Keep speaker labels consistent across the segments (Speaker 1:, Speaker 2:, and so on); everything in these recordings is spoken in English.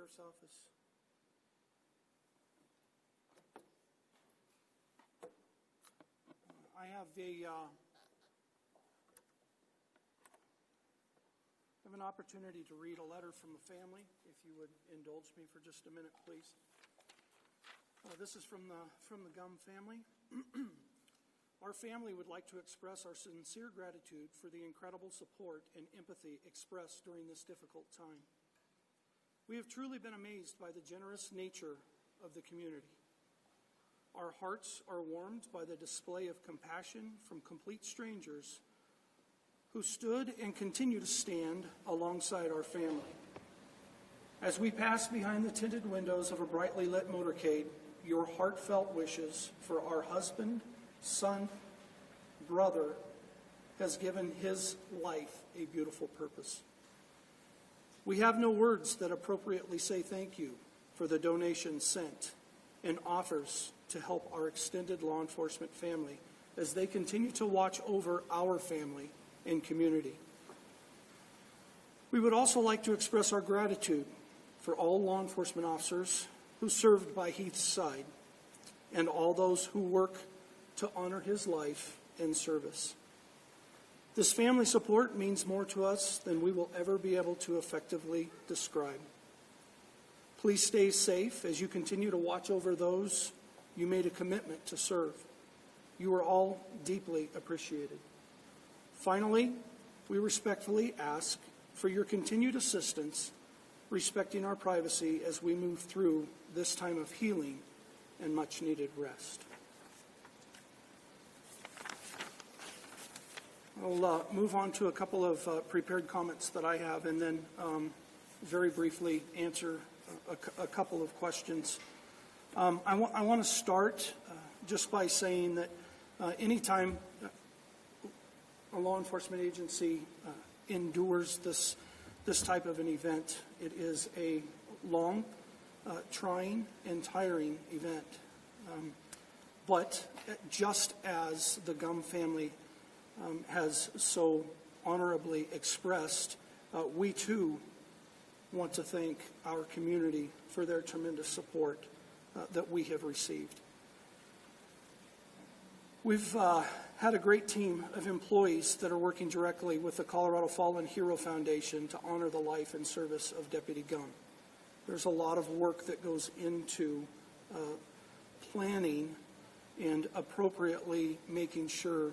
Speaker 1: Sheriff's Office. I have an opportunity to read a letter from a family, if you would indulge me for just a minute, please. This is from the Gum family. Our family would like to express our sincere gratitude for the incredible support and empathy expressed during this difficult time. We have truly been amazed by the generous nature of the community. Our hearts are warmed by the display of compassion from complete strangers who stood and continue to stand alongside our family. As we pass behind the tinted windows of a brightly lit motorcade, your heartfelt wishes for our husband, son, brother has given his life a beautiful purpose. We have no words that appropriately say thank you for the donations sent and offers to help our extended law enforcement family as they continue to watch over our family and community. We would also like to express our gratitude for all law enforcement officers who served by Heath's side and all those who work to honor his life and service. This family support means more to us than we will ever be able to effectively describe. Please stay safe as you continue to watch over those you made a commitment to serve. You are all deeply appreciated. Finally, we respectfully ask for your continued assistance, respecting our privacy as we move through this time of healing and much-needed rest. I'll move on to a couple of prepared comments that I have, and then very briefly answer a couple of questions. I want to start just by saying that anytime a law enforcement agency endures this type of an event, it is a long, trying, and tiring event. But just as the Gum family has so honorably expressed, we too want to thank our community for their tremendous support that we have received. We've had a great team of employees that are working directly with the Colorado Fallen Hero Foundation to honor the life and service of Deputy Gum. There's a lot of work that goes into planning and appropriately making sure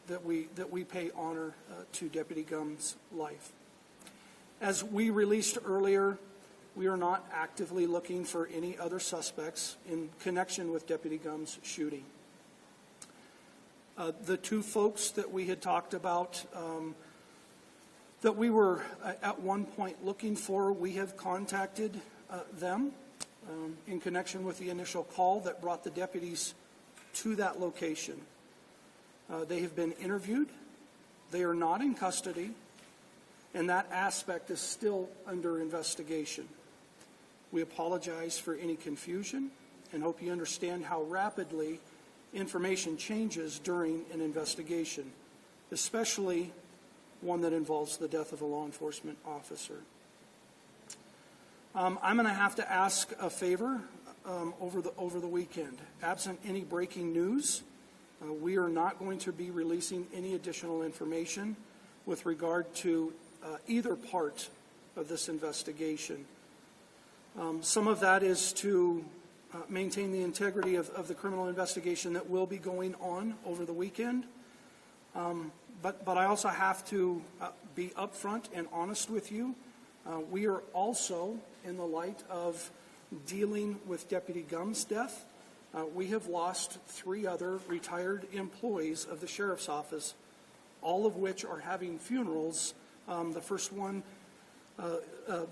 Speaker 1: that we pay honor to Deputy Gum's life. As we released earlier, we are not actively looking for any other suspects in connection with Deputy Gum's shooting. The two folks that we had talked about that we were at one point looking for, we have contacted them in connection with the initial call that brought the deputies to that location. They have been interviewed. They are not in custody, and that aspect is still under investigation. We apologize for any confusion and hope you understand how rapidly information changes during an investigation, especially one that involves the death of a law enforcement officer. I'm going to have to ask a favor over the weekend. Absent any breaking news, we are not going to be releasing any additional information with regard to either part of this investigation. Some of that is to maintain the integrity of the criminal investigation that will be going on over the weekend. But I also have to be upfront and honest with you. We are also, in the light of dealing with Deputy Gum's death, we have lost 3 other retired employees of the Sheriff's Office, all of which are having funerals. The first one,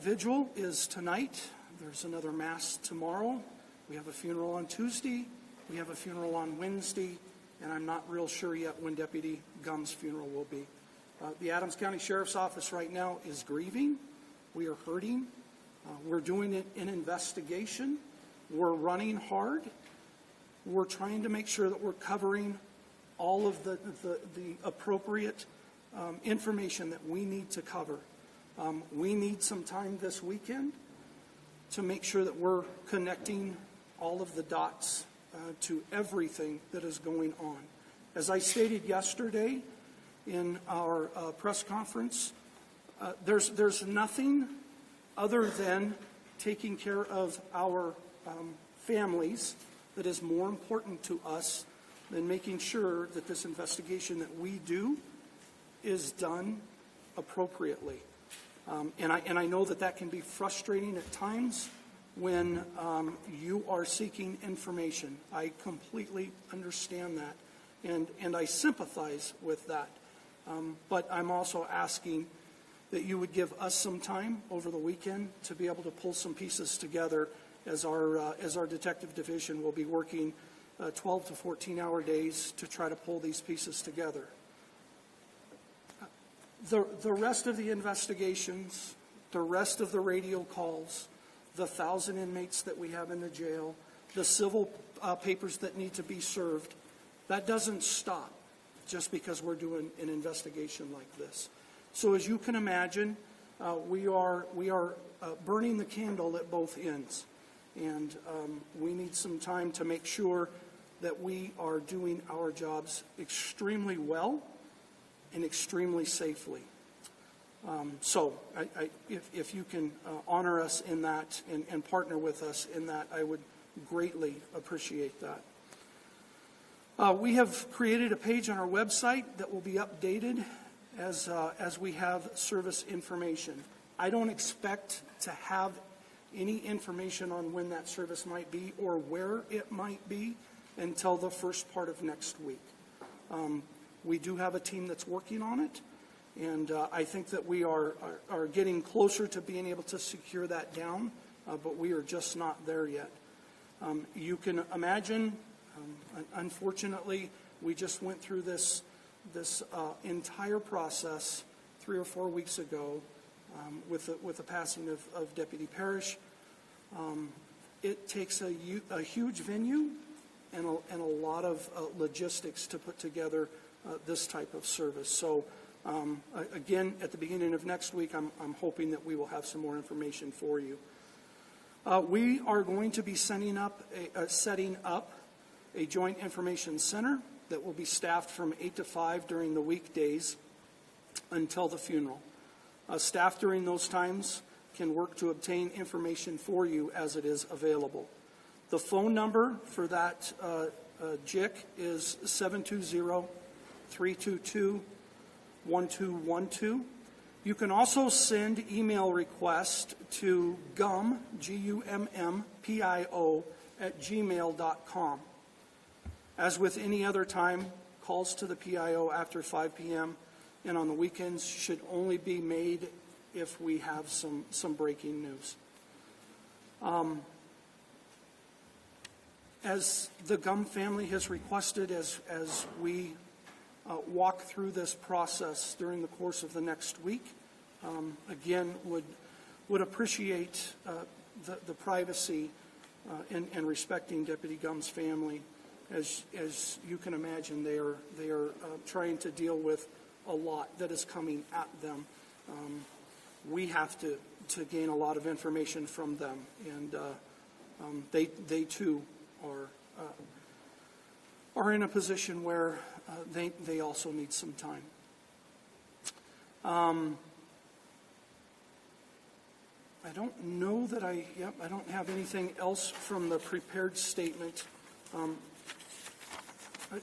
Speaker 1: vigil, is tonight. There's another mass tomorrow. We have a funeral on Tuesday. We have a funeral on Wednesday. And I'm not real sure yet when Deputy Gum's funeral will be. The Adams County Sheriff's Office right now is grieving. We are hurting. We're doing an investigation. We're running hard. We're trying to make sure that we're covering all of the appropriate information that we need to cover. We need some time this weekend to make sure that we're connecting all of the dots to everything that is going on. As I stated yesterday in our press conference, there's nothing other than taking care of our families that is more important to us than making sure that this investigation that we do is done appropriately. And I know that can be frustrating at times when you are seeking information. I completely understand that, and I sympathize with that. But I'm also asking that you would give us some time over the weekend to be able to pull some pieces together, as our detective division will be working 12 to 14-hour days to try to pull these pieces together. The rest of the investigations, the rest of the radio calls, the 1,000 inmates that we have in the jail, the civil papers that need to be served, that doesn't stop just because we're doing an investigation like this. So as you can imagine, we are burning the candle at both ends. And we need some time to make sure that we are doing our jobs extremely well and extremely safely. So if you can honor us in that and partner with us in that, I would greatly appreciate that. We have created a page on our website that will be updated as we have service information. I don't expect to have any information on when that service might be or where it might be until the first part of next week. We do have a team that's working on it, and I think that we are getting closer to being able to secure that down, but we are just not there yet. You can imagine, unfortunately, we just went through this entire process 3 or 4 weeks ago with the passing of Deputy Parrish. It takes a huge venue and a lot of logistics to put together this type of service. So again, at the beginning of next week, I'm hoping that we will have some more information for you. We are going to be setting up a joint information center that will be staffed from 8 to 5 during the weekdays until the funeral. Staff during those times can work to obtain information for you as it is available. The phone number for that JIC is 720-322-1212. You can also send email requests to gumpio @gmail.com. As with any other time, calls to the PIO after 5 p.m. and on the weekends should only be made if we have some breaking news. As the Gum family has requested, as we walk through this process during the course of the next week, again, would appreciate the privacy and respecting Deputy Gum's family. As you can imagine, they are trying to deal with a lot that is coming at them. We have to gain a lot of information from them, and they too are in a position where they also need some time. I don't know that I don't have anything else from the prepared statement.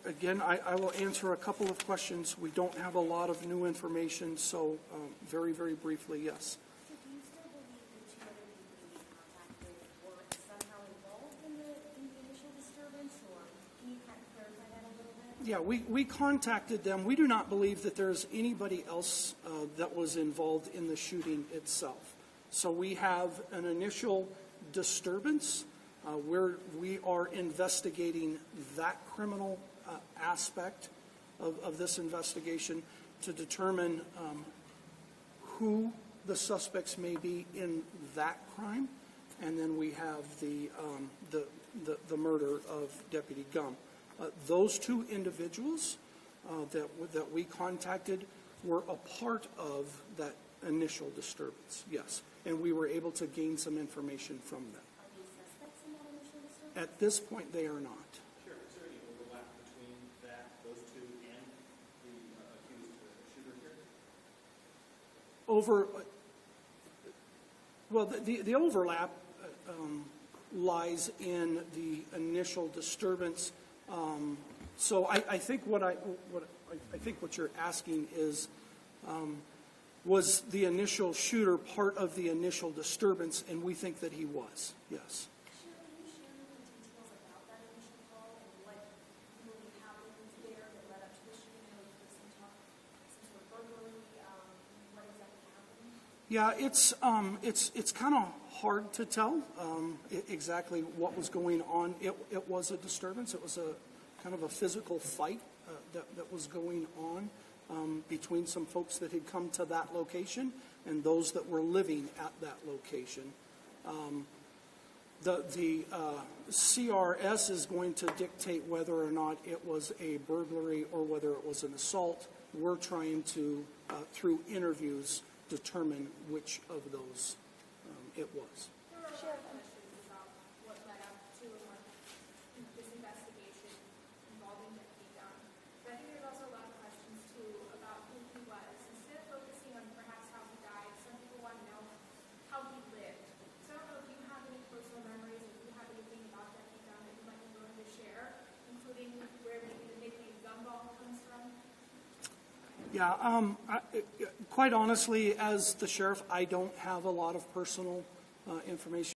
Speaker 1: Again, I will answer a couple of questions. We don't have a lot of new information, so very, very briefly, yes.
Speaker 2: So do you still believe the 2 other people you contacted were somehow involved in the initial disturbance, or can you kind of clarify that a little bit?
Speaker 1: Yeah, we contacted them. We do not believe that there's anybody else that was involved in the shooting itself. So we have an initial disturbance where we are investigating that criminal aspect of this investigation to determine who the suspects may be in that crime, and then we have the murder of Deputy Gum. Those 2 individuals that we contacted were a part of that initial disturbance, yes. and we were able to gain some information from them.
Speaker 2: Are these suspects in that initial disturbance?
Speaker 1: At this point, they are not.
Speaker 3: Sheriff, is there any overlap between those two and the accused shooter here?
Speaker 1: Well, the overlap lies in the initial disturbance. So I think I think what you're asking is, was the initial shooter part of the initial disturbance? And we think that he was. Yes.
Speaker 2: Sheriff, can you share more details about that initial call and what really happened there that led up to the shooting? I know you some talk, some sort of burglary, what exactly happened?
Speaker 1: Yeah, it's kind of hard to tell exactly what was going on. It was a disturbance. It was a kind of a physical fight that was going on between some folks that had come to that location and those that were living at that location. The CRS is going to dictate whether or not it was a burglary or whether it was an assault. We're trying to, through interviews, determine which of those it was.
Speaker 2: There were a lot of questions about what led up to this investigation involving Deputy Dunn. But I think there's also a lot of questions, too, about who he was. Instead of focusing on perhaps how he died, some people want to know how he lived. So I don't know if you have any personal memories, if you have anything about Deputy Dunn that you might be willing to share, including where maybe the nickname Gumball comes from.
Speaker 1: Yeah, quite honestly, as the sheriff, I don't have a lot of personal information.